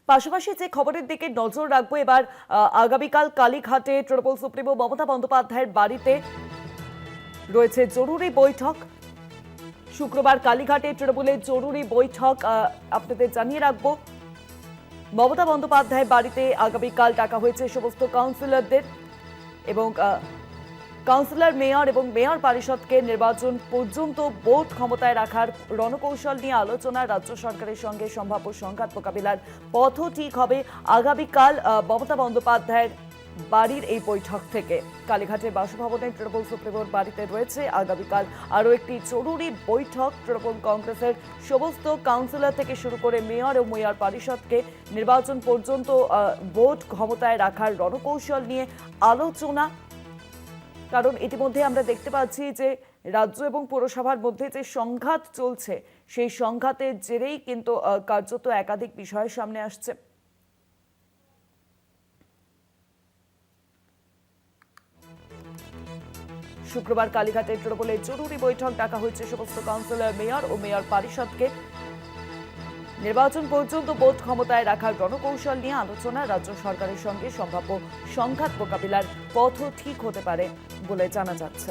পাশাপাশি যে খবরের দিকে নজর রাখবো এবার, আগামীকাল কালীঘাটে তৃণমূল সুপ্রিমো মমতা বন্দ্যোপাধ্যায়ের বাড়িতে রয়েছে জরুরি বৈঠক। শুক্রবার কালীঘাটে তৃণমূলের জরুরি বৈঠক আপনাদের জানিয়ে রাখবো। মমতা বন্দ্যোপাধ্যায়ের বাড়িতে আগামীকাল ডাকা হয়েছে সমস্ত কাউন্সিলরদের এবং কাউন্সিলর, মেয়র এবং মেয়র পরিষদকে নির্বাচন পর্যন্ত ভোট ক্ষমতায় রাখার রণকৌশল নিয়ে আলোচনা। রাজ্য সরকারের সঙ্গে সম্ভাব্য সংঘাত মোকাবিলার পথও ঠিক হবে আগামীকাল মমতা বন্দ্যোপাধ্যায়ের বাড়ির এই বৈঠক থেকে। কালীঘাটের বাসভবনে তৃণমূল সুপ্রিমোর বাড়িতে রয়েছে আগামীকাল আরও একটি জরুরি বৈঠক। তৃণমূল কংগ্রেসের সমস্ত কাউন্সিলর থেকে শুরু করে মেয়র ও মেয়র পরিষদকে নির্বাচন পর্যন্ত ভোট ক্ষমতায় রাখার রণকৌশল নিয়ে আলোচনা। কারণ ইতিমধ্যে আমরা দেখতে পাচ্ছি যে রাজ্য এবং পৌরসভার মধ্যে যে সংঘাত চলছে, সেই সংঘাতের জেরেই কিন্তু কার্যত একাধিক বিষয় সামনে আসছে। শুক্রবার কালীঘাটে তৃণমূলের জরুরি বৈঠক ডাকা হয়েছে সমস্ত কাউন্সিলর, মেয়র ও মেয়র পরিষদকে নির্বাচন পর্যন্ত ভোট ক্ষমতায় রাখার রণকৌশল নিয়ে আলোচনা। রাজ্য সরকারের সঙ্গে সম্ভাব্য সংঘাত মোকাবিলার পথও ঠিক হতে পারে বলে জানা যাচ্ছে।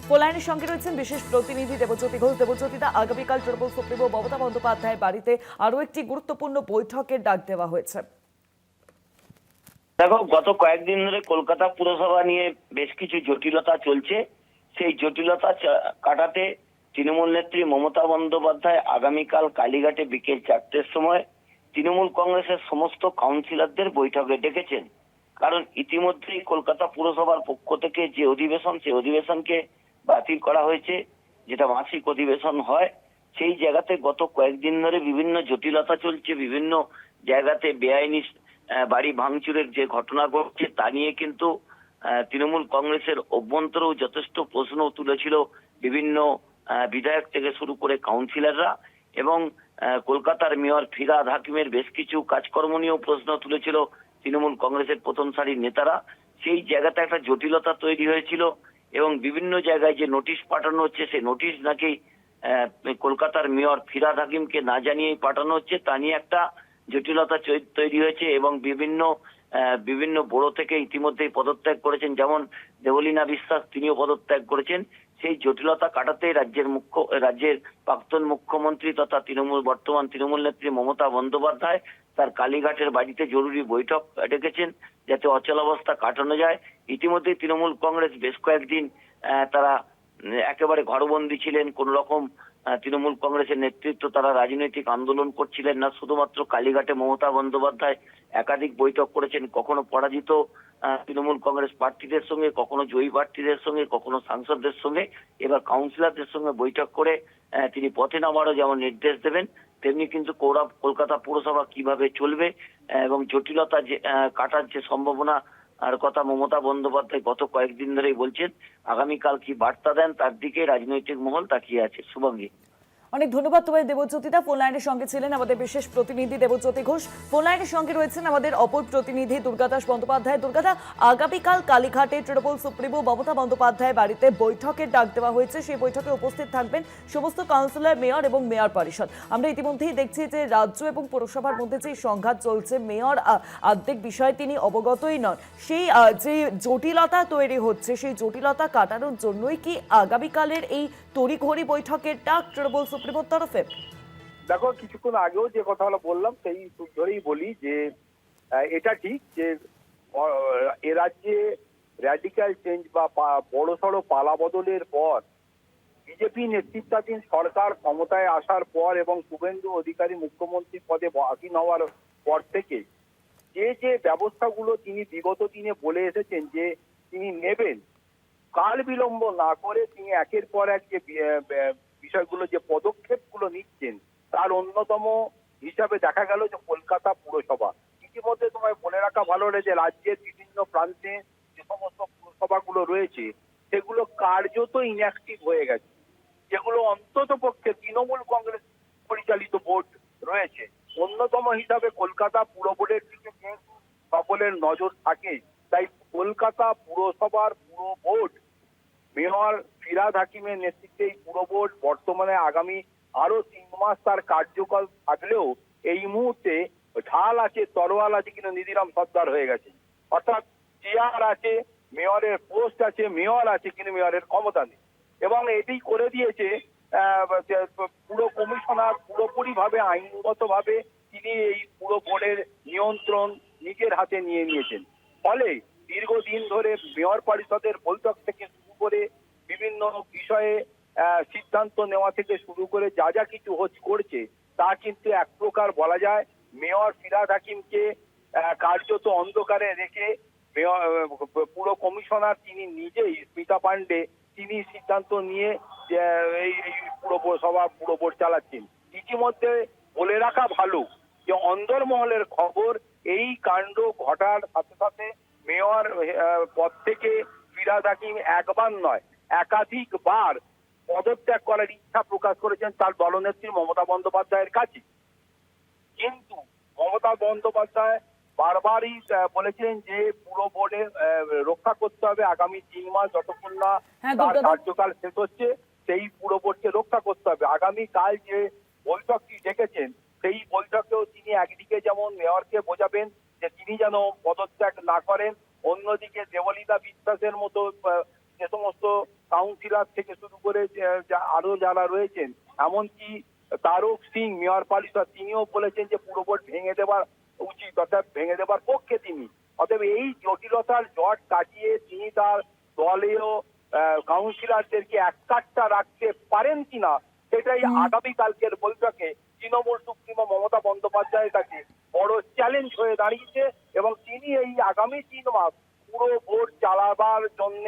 পোলাইনের সঙ্গে রয়েছেন বিশেষ প্রতিনিধি দেবজ্যোতি ঘোষ। দেবজ্যোতিদা, আগামীকাল তৃণমূল সুপ্রিমো মমতা বন্দ্যোপাধ্যায়ের বাড়িতে আরও একটি গুরুত্বপূর্ণ বৈঠকের ডাক দেওয়া হয়েছে। দেখো, গত কয়েকদিন ধরে কলকাতা পুরসভা নিয়ে বেশ কিছু জটিলতা চলছে। সেই জটিলতা কাটাতে তৃণমূল নেত্রী মমতা বন্দ্যোপাধ্যায় আগামীকাল কালীঘাটে বিকেল 4টের সময় তৃণমূল কংগ্রেসের সমস্ত কাউন্সিলরদের বৈঠকে ডেকেছেন। কারণ ইতিমধ্যেই কলকাতা পুরসভার পক্ষ থেকে যে অধিবেশন, সেই অধিবেশনকে বাতিল করা হয়েছে, যেটা মাসিক অধিবেশন হয়। সেই জায়গাতে গত কয়েকদিন ধরে বিভিন্ন জটিলতা চলছে, বিভিন্ন জায়গাতে বেআইনি বাড়ি ভাঙচুরের যে ঘটনা ঘটছে তা নিয়ে কিন্তু তৃণমূল কংগ্রেসের অভ্যন্তরেও যথেষ্ট প্রশ্ন তুলেছিল বিভিন্ন বিধায়ক থেকে শুরু করে কাউন্সিলররা, এবং কলকাতার মেয়র ফিরহাদ হাকিমের বেশ কিছু কাজকর্ম নিয়েও প্রশ্ন তুলেছিল তৃণমূল কংগ্রেসের প্রথম সারির নেতারা। সেই জায়গাতে একটা জটিলতা তৈরি হয়েছিল এবং বিভিন্ন জায়গায় যে নোটিশ পাঠানো হচ্ছে, সেই নোটিশ নাকি কলকাতার মেয়র ফিরহাদ হাকিমকে না জানিয়েই পাঠানো হচ্ছে, তা নিয়ে একটা জটিলতা তৈরি হয়েছে। এবং বিভিন্ন বড় থেকে ইতিমধ্যেই পদত্যাগ করেছেন, যেমন দেবলীনা বিশ্বাস, তিনিও পদত্যাগ করেছেন। সেই জটিলতা কাটাতে রাজ্যের প্রাক্তন মুখ্যমন্ত্রী তথা বর্তমান তৃণমূল নেত্রী মমতা বন্দ্যোপাধ্যায় তার কালীঘাটের বাড়িতে জরুরি বৈঠক ডেকেছেন, যাতে অচলাবস্থা কাটানো যায়। ইতিমধ্যেই তৃণমূল কংগ্রেস বেশ কয়েকদিন তারা একেবারে ঘরবন্দি ছিলেন। কোন রকম তৃণমূল কংগ্রেসের নেতৃত্ব তারা রাজনৈতিক আন্দোলন করছিলেন না। শুধুমাত্র কালীঘাটে মমতা বন্দ্যোপাধ্যায় একাধিক বৈঠক করেছেন, কখনো পরাজিত তৃণমূল কংগ্রেস প্রার্থীদের সঙ্গে, কখনো জয়ী প্রার্থীদের সঙ্গে, কখনো সাংসদদের সঙ্গে। এবার কাউন্সিলরদের সঙ্গে বৈঠক করে তিনি পথে নামারও যেমন নির্দেশ দেবেন, তেমনি কিন্তু কলকাতা পুরসভা কিভাবে চলবে এবং জটিলতা যে কাটার যে সম্ভাবনা আর কথা মমতা বন্দ্যোপাধ্যায় গত কয়েকদিন ধরেই বলছেন। আগামীকাল কি বার্তা দেন তার দিকে রাজনৈতিক মহল তাকিয়ে আছে। শুভঙ্গী, অনেক ধন্যবাদ তোমায় দেবজ্যোতিদা। ফোন লাইনের সঙ্গে ছিলেন আমাদের বিশেষ প্রতিনিধি দেবজ্যোতি ঘোষ। ফোন লাইনের সঙ্গে রয়েছেন আমাদের অপর প্রতিনিধি দুর্গাদাস বন্দ্যোপাধ্যায়। দুর্গাদা, আগামীকাল কালীঘাটে তৃণমূল সুপ্রিমো মমতা বন্দ্যোপাধ্যায়ের বাড়িতে বৈঠকের ডাক দেওয়া হয়েছে। সেই বৈঠকে উপস্থিত থাকবেন সমস্ত কাউন্সিলর, মেয়র এবং মেয়র পরিষদ। আমরা ইতিমধ্যেই দেখছি যে রাজ্য এবং পৌরসভার মধ্যে যে সংঘাত চলছে, মেয়র আর্ধেক বিষয়ে তিনি অবগতই নন। সেই যে জটিলতা তৈরি হচ্ছে, সেই জটিলতা কাটানোর জন্যই কি আগামীকালের এই তড়িঘড়ি বৈঠকের ডাক তৃণমূল সুপ্রিমোর তরফে? দেখো, কিছুক্ষণ আগেও যে কথাগুলো বললাম সেই ধরেই বলি যে এটা ঠিক যে এ রাজ্যে র্যাডিক্যাল চেঞ্জ বা বড়সড় পালা বদলের পর বিজেপি নেতৃত্বাধীন সরকার ক্ষমতায় আসার পর এবং শুভেন্দু অধিকারী মুখ্যমন্ত্রী পদে আসীন হওয়ার পর থেকে যে ব্যবস্থাগুলো তিনি বিগত দিনে বলে এসেছেন যে তিনি নেবেন, কাল বিলম্ব না করে তিনি একের পর এক যে বিষয়গুলো, যে পদক্ষেপগুলো নিচ্ছেন, তার অন্যতম হিসাবে দেখা গেল যে কলকাতা পুরসভা। ইতিমধ্যে তোমায় বলে রাখা ভালো যে রাজ্যের বিভিন্ন প্রান্তে যে সমস্ত পুরসভাগুলো রয়েছে সেগুলো কার্যত ইনঅ্যাক্টিভ হয়ে গেছে, যেগুলো অন্তত পক্ষে তৃণমূল কংগ্রেস পরিচালিত বোর্ড রয়েছে। অন্যতম হিসাবে কলকাতা পুর বোর্ডের দিকে যেহেতু সকলের নজর থাকে, তাই কলকাতা পুরসভার পুর বোর্ড মেয়র ফিরহাদ হাকিমের নেতৃত্বে এই পুর বোর্ড বর্তমানে আগামী আরো 3 মাস তার কার্যকাল থাকলেও এই মুহূর্তে ঢাল আছে, তরোয়াল আছে, কিন্তু নিধিরাম সর্দার হয়ে গেছে। অর্থাৎ চেয়ার আছে, মেয়রের পোস্ট আছে, মেয়র আছে, কিন্তু মেয়রের ক্ষমতা নেই। এবং এটি করে দিয়েছে পুরো কমিশনার পুরোপুরি ভাবে আইনগতভাবে তিনি এই পুরো বোর্ডের নিয়ন্ত্রণ নিজের হাতে নিয়ে নিয়েছেন। ফলে দীর্ঘদিন ধরে মেয়র পরিষদের বৈঠক থেকে শুরু করে বিভিন্ন বিষয়ে সিদ্ধান্ত নেওয়া থেকে শুরু করে যা যা কিছু করছে তা কিন্তু এক প্রকার বলা যায় মেয়র ফিরহাদ হাকিমকে কার্যত অন্ধকারে রেখে পুরো কমিশনার তিনি নিজেই স্মিতা পান্ডে তিনি সিদ্ধান্ত নিয়ে এই পুরো পুরো বোর্ড চালাচ্ছেন। ইতিমধ্যে বলে রাখা ভালো যে অন্দরমহলের খবর এই কাণ্ড ঘটার সাথে সাথে মেয়র পদ থেকে ফিরহাদ হাকিম একবার নয় একাধিকবার পদত্যাগ করার ইচ্ছা প্রকাশ করেছেন তার দলনেত্রী মমতা বন্দ্যোপাধ্যায়ের কাছে। কিন্তু মমতা বন্দ্যোপাধ্যায় বারবারই বলেছেন যে পুরো বোর্ডে রক্ষা করতে হবে আগামী 3 মাস যতক্ষণ না তার কার্যকাল শেষ হচ্ছে সেই পুরো বোর্ডকে রক্ষা করতে হবে। আগামী কাল যে বৈঠকটি ডেকেছেন সেই বৈঠকেও তিনি একদিকে যেমন মেয়রকে বোঝাবেন যে তিনি যেন পদত্যাগ না করেন, অন্যদিকে দেবলীনা বিশ্বাসের মতো যে সমস্ত কাউন্সিলর থেকে শুরু করে আরো যারা রয়েছেন এমনকি তারক সিং মেয়র পরিষদ তিনিও বলেছেন যে পুরো বোর্ড ভেঙে দেওয়ার উচিত, অর্থাৎ ভেঙে দেওয়ার পক্ষে তিনি। অতএব এই জটিলতার জট কাটিয়ে তিনি তার দলীয় কাউন্সিলরদেরকে এককাট্টা রাখতে পারেন কিনা সেটাই আগামীকালকের বৈঠকে তৃণমূল সুপ্রিমো মমতা বন্দ্যোপাধ্যায়ের কাছে বড় চ্যালেঞ্জ হয়ে দাঁড়িয়েছে এবং তিনি এই আগামী 3 মাস পুরো ভোট চালাবার জন্য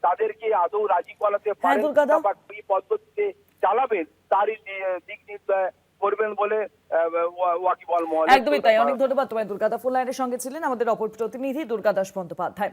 তাদেরকে আদৌ রাজি করাতে পারেন বা কি পদ্ধতিতে চালাবেন তারই দিক নির্দেশ করবেন বলে ওয়াকিবহাল মহল। একদমই তাই। অনেক ধন্যবাদ তোমায় দুর্গাদা। ফোন লাইনের সঙ্গে ছিলেন আমাদের অপর প্রতিনিধি দুর্গাদাস বন্দ্যোপাধ্যায়।